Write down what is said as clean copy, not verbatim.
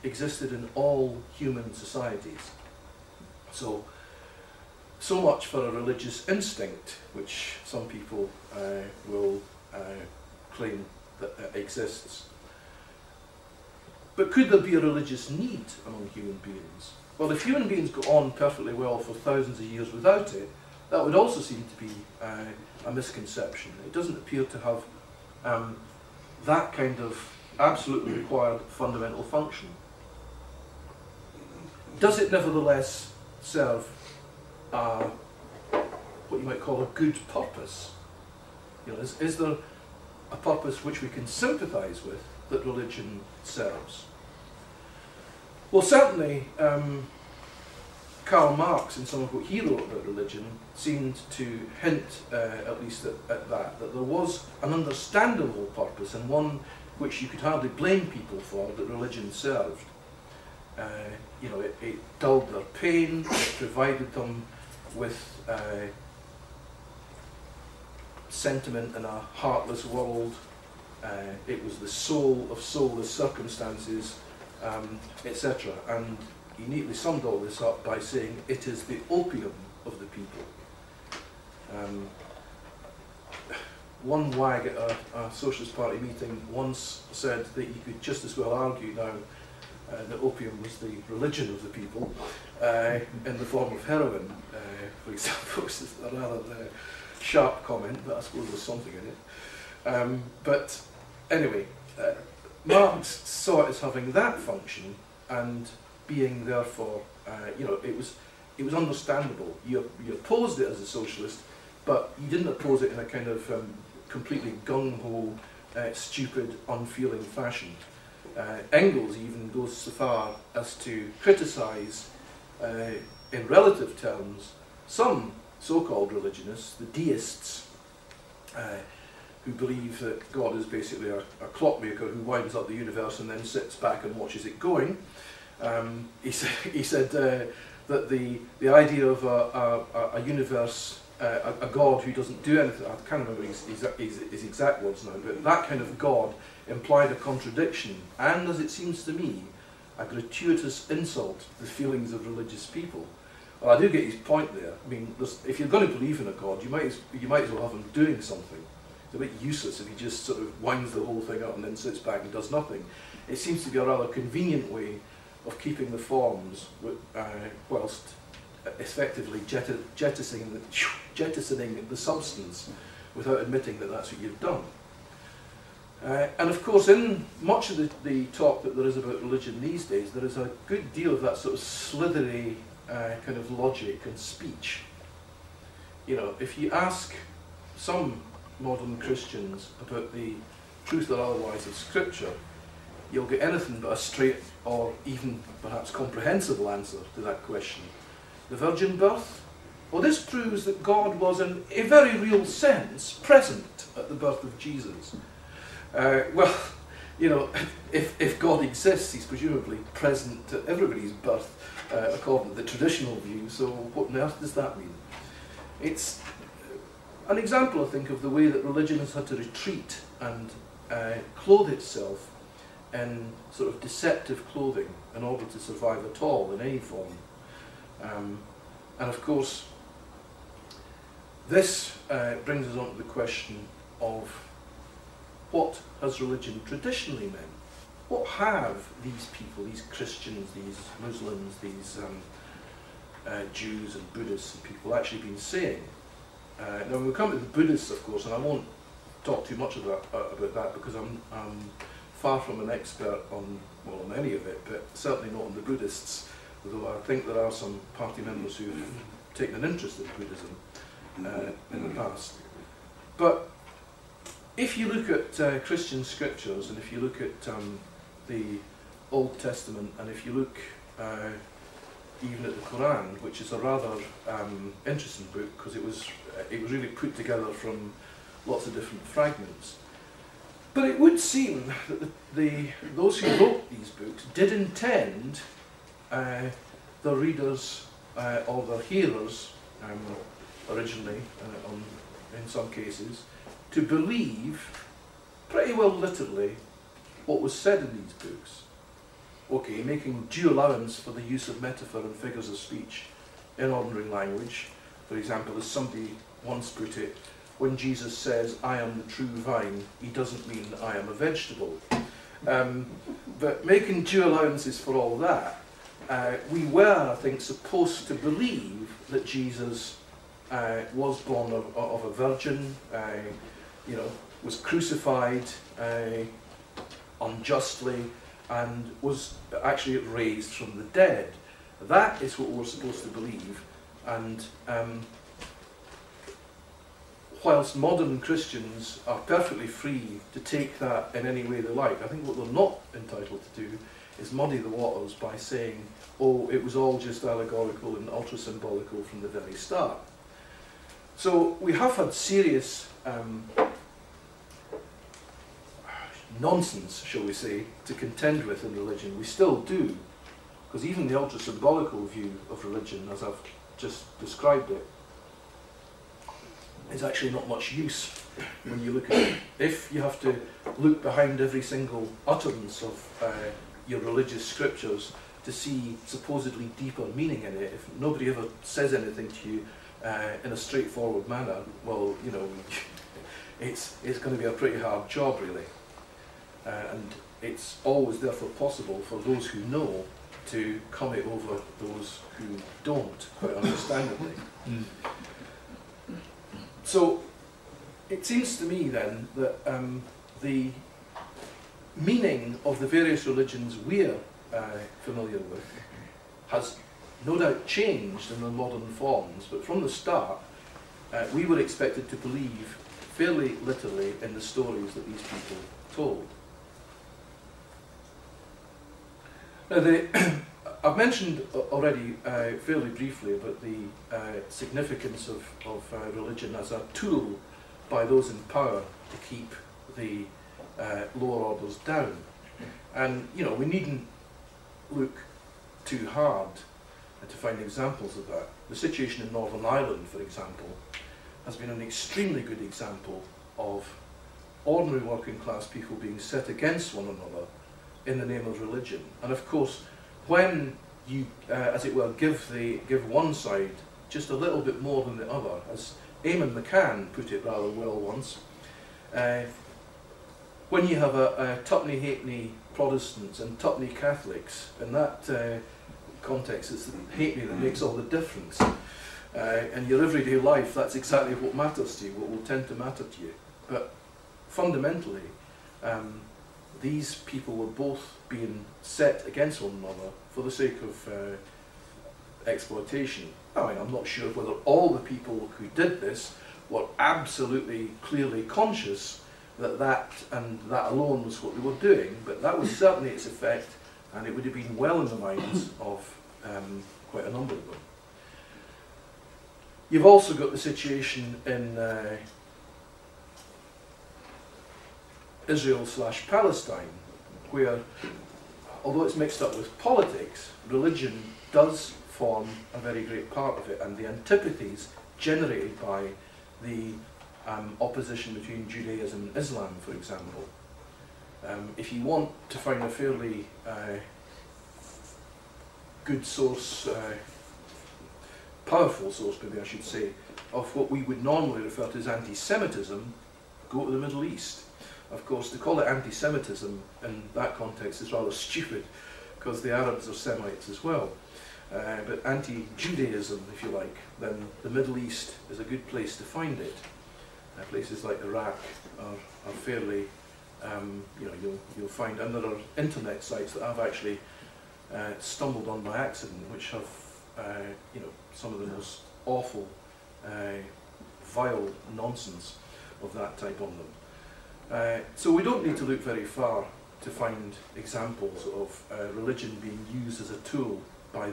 existed in all human societies. So much for a religious instinct, which some people will claim that exists. But could there be a religious need among human beings? Well, if human beings go on perfectly well for thousands of years without it, that would also seem to be a misconception. It doesn't appear to have that kind of absolutely required fundamental function. Does it nevertheless serve what you might call a good purpose? You know, is there a purpose which we can sympathise with that religion serves? Well, certainly Karl Marx, in some of what he wrote about religion, seemed to hint, at least at that there was an understandable purpose, and one which you could hardly blame people for, that religion served. You know, it dulled their pain, it provided them with sentiment in a heartless world, it was the soul of soulless circumstances, etc. And he neatly summed all this up by saying it is the opium of the people. One wag at a Socialist Party meeting once said that you could just as well argue now that opium was the religion of the people, in the form of heroin, for example. It's a rather sharp comment, but I suppose there's something in it. But anyway, Marx saw it as having that function, and being therefore, you know, it was understandable. You opposed it as a socialist, but you didn't oppose it in a kind of completely gung-ho, stupid, unfeeling fashion. Engels even goes so far as to criticise, in relative terms, some so-called religionists, the deists, who believe that God is basically a clockmaker who winds up the universe and then sits back and watches it going. He said that the idea of a universe, a God who doesn't do anything, I can't remember his exact words now, but that kind of God implied a contradiction, and as it seems to me, a gratuitous insult to the feelings of religious people. Well, I do get his point there. I mean, if you're going to believe in a God, you might as well have him doing something. It's a bit useless if he just sort of winds the whole thing up and then sits back and does nothing. It seems to be a rather convenient way of keeping the forms whilst effectively jettisoning the substance without admitting that that's what you've done. And of course, in much of the talk that there is about religion these days, there is a good deal of that sort of slithery kind of logic and speech. You know, if you ask some modern Christians about the truth or otherwise of Scripture, you'll get anything but a straight or even perhaps comprehensible answer to that question. The virgin birth? Well, this proves that God was in a very real sense present at the birth of Jesus. Well, you know, if God exists, he's presumably present at everybody's birth, according to the traditional view, so what on earth does that mean? It's an example, I think, of the way that religion has had to retreat and clothe itself in sort of deceptive clothing in order to survive at all in any form. And of course, this brings us on to the question of what has religion traditionally meant? What have these people, these Christians, these Muslims, these Jews and Buddhists and people actually been saying? Now when we come to the Buddhists, of course, and I won't talk too much about that because I'm far from an expert on, well, on any of it, but certainly not on the Buddhists, although I think there are some party members who've taken an interest in Buddhism in the past. But if you look at Christian scriptures, and if you look at the Old Testament, and if you look even at the Quran, which is a rather interesting book because it was really put together from lots of different fragments. But it would seem that those who wrote these books did intend their readers or their hearers, originally, in some cases, to believe pretty well literally what was said in these books. okay, making due allowance for the use of metaphor and figures of speech in ordinary language. For example, as somebody once put it, when Jesus says, I am the true vine, he doesn't mean I am a vegetable. But making due allowances for all that, we were, I think, supposed to believe that Jesus was born of a virgin, you know, was crucified unjustly, and was actually raised from the dead. That is what we're supposed to believe. And whilst modern Christians are perfectly free to take that in any way they like, I think what they're not entitled to do is muddy the waters by saying, oh, it was all just allegorical and ultra-symbolical from the very start. So we have had serious nonsense, shall we say, to contend with in religion. We still do, because even the ultra-symbolical view of religion, as I've just described it, is actually not much use when you look at it. If you have to look behind every single utterance of your religious scriptures to see supposedly deeper meaning in it, if nobody ever says anything to you in a straightforward manner, well, you know, it's going to be a pretty hard job, really. And it's always therefore possible for those who know to come it over those who don't, quite understandably. So it seems to me then that the meaning of the various religions we're familiar with has no doubt changed in the modern forms, but from the start we were expected to believe fairly literally in the stories that these people told. Now, I've mentioned already fairly briefly about the significance of religion as a tool by those in power to keep the lower orders down. And, you know, we needn't look too hard to find examples of that. The situation in Northern Ireland, for example, has been an extremely good example of ordinary working class people being set against one another in the name of religion. And of course, when you, as it were, give one side just a little bit more than the other, as Eamon McCann put it rather well once, when you have a tuppenny halfpenny Protestants and tuppenny Catholics, in that context it's the halfpenny that makes all the difference. In your everyday life, that's exactly what matters to you, what will tend to matter to you. But fundamentally, these people were both being set against one another for the sake of exploitation. I mean, I'm not sure whether all the people who did this were absolutely clearly conscious that that alone was what they were doing, but that was certainly its effect, and it would have been well in the minds of quite a number of them. You've also got the situation in Israel/Palestine, where, although it's mixed up with politics, religion does form a very great part of it, and the antipathies generated by the opposition between Judaism and Islam, for example. If you want to find a fairly good source, powerful source maybe I should say, of what we would normally refer to as anti-Semitism, go to the Middle East. Of course, to call it anti-Semitism in that context is rather stupid, because the Arabs are Semites as well. But anti-Judaism, if you like, then the Middle East is a good place to find it. Places like Iraq are fairly, you know, you'll find, and there are internet sites that I've actually stumbled on by accident, which have, you know, some of the most awful, vile nonsense of that type on them. So we don't need to look very far to find examples of religion being used as a tool by